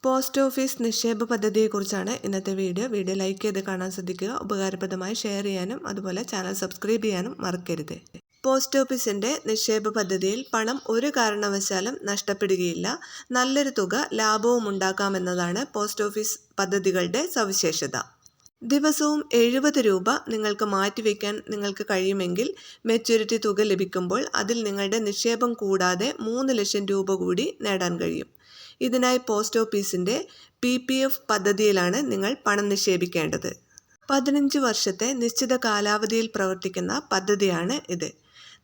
Post office നിക്ഷേപ പദ്ധതിയെക്കുറിച്ചാണ് ഇന്നത്തെ video like ചെയ്ത് കാണാൻ ശ്രദ്ധിക്കുക. ഉപകാരപ്രദമായി ഷെയർ ചെയ്യാനും അതുപോലെ ചാനൽ സബ്സ്ക്രൈബ് ചെയ്യാനും മറക്കരുത്. പോസ്റ്റ് ഓഫീസിൻ്റെ നിക്ഷേപ പദ്ധതിയിൽ പണം ഒരു കാരണവശാലും നഷ്ടപ്പെടുകയില്ല. നല്ലൊരു തുക ലാഭവും ഉണ്ടാക്കാമെന്നതാണ് പോസ്റ്റ് ഓഫീസ് പദ്ധതികളുടെ സവിശേഷത. ദിവസവും 70 രൂപ നിങ്ങൾക്ക് മാറ്റിവെക്കാൻ നിങ്ങൾക്ക് കഴിയുമെങ്കിൽ മെച്യൂരിറ്റി തുക ലഭിക്കുമ്പോൾ അതിൽ നിങ്ങളുടെ നിക്ഷേപം കൂടാതെ 3 ലക്ഷം രൂപ കൂടി നേടാൻ കഴിയും. ഇതിനായി പോസ്റ്റ് ഓഫീസിൻ്റെ PPF പദ്ധതിയിലാണ് നിങ്ങൾ പണം നിക്ഷേപിക്കേണ്ടത്. 15 വർഷത്തെ നിശ്ചിത കാലാവധിയിൽ പ്രവർത്തിക്കുന്ന പദ്ധതിയാണ് ഇത്.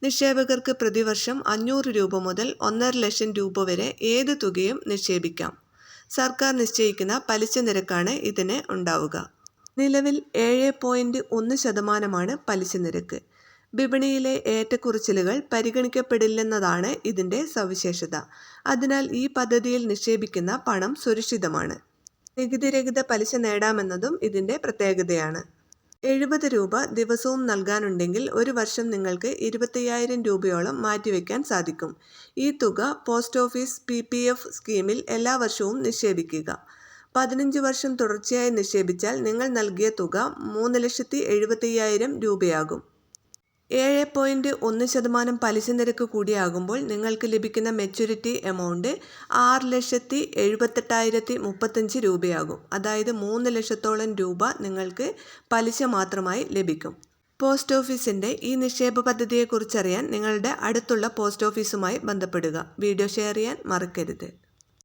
നിക്ഷേപകർക്ക് പ്രതിവർഷം 500 രൂപ മുതൽ 1.5 ലക്ഷം രൂപ വരെ ഏത് തുകയും നിക്ഷേപിക്കാം. സർക്കാർ നിശ്ചയിക്കുന്ന പലിശ നിരക്കാണ് ഇതിന് ഉണ്ടാവുക. നിലവിൽ 7.1% പലിശ നിരക്ക്. വിപണിയിലെ ഏറ്റക്കുറച്ചിലുകൾ പരിഗണിക്കപ്പെടില്ലെന്നതാണ് ഇതിൻ്റെ സവിശേഷത. അതിനാൽ ഈ പദ്ധതിയിൽ നിക്ഷേപിക്കുന്ന പണം സുരക്ഷിതമാണ്. നികുതിരഹിത പലിശ നേടാമെന്നതും ഇതിൻ്റെ പ്രത്യേകതയാണ്. 70 രൂപ ദിവസവും നൽകാനുണ്ടെങ്കിൽ ഒരു വർഷം നിങ്ങൾക്ക് 25,000 രൂപയോളം മാറ്റിവെക്കാൻ സാധിക്കും. ഈ തുക പോസ്റ്റ് ഓഫീസ് PPF സ്കീമിൽ എല്ലാ വർഷവും നിക്ഷേപിക്കുക. 15 വർഷം തുടർച്ചയായി നിക്ഷേപിച്ചാൽ നിങ്ങൾ നൽകിയ തുക 3,75,000 രൂപയാകും. 7.1% പലിശ നിരക്ക് കൂടിയാകുമ്പോൾ നിങ്ങൾക്ക് ലഭിക്കുന്ന മെച്യൂരിറ്റി എമൗണ്ട് 6,78,035 രൂപയാകും. അതായത് 3 ലക്ഷത്തോളം രൂപ നിങ്ങൾക്ക് പലിശ മാത്രമായി ലഭിക്കും. പോസ്റ്റ് ഓഫീസിൻ്റെ ഈ നിക്ഷേപ പദ്ധതിയെക്കുറിച്ചറിയാൻ നിങ്ങളുടെ അടുത്തുള്ള പോസ്റ്റ് ഓഫീസുമായി ബന്ധപ്പെടുക. വീഡിയോ ഷെയർ ചെയ്യാൻ മറക്കരുത്.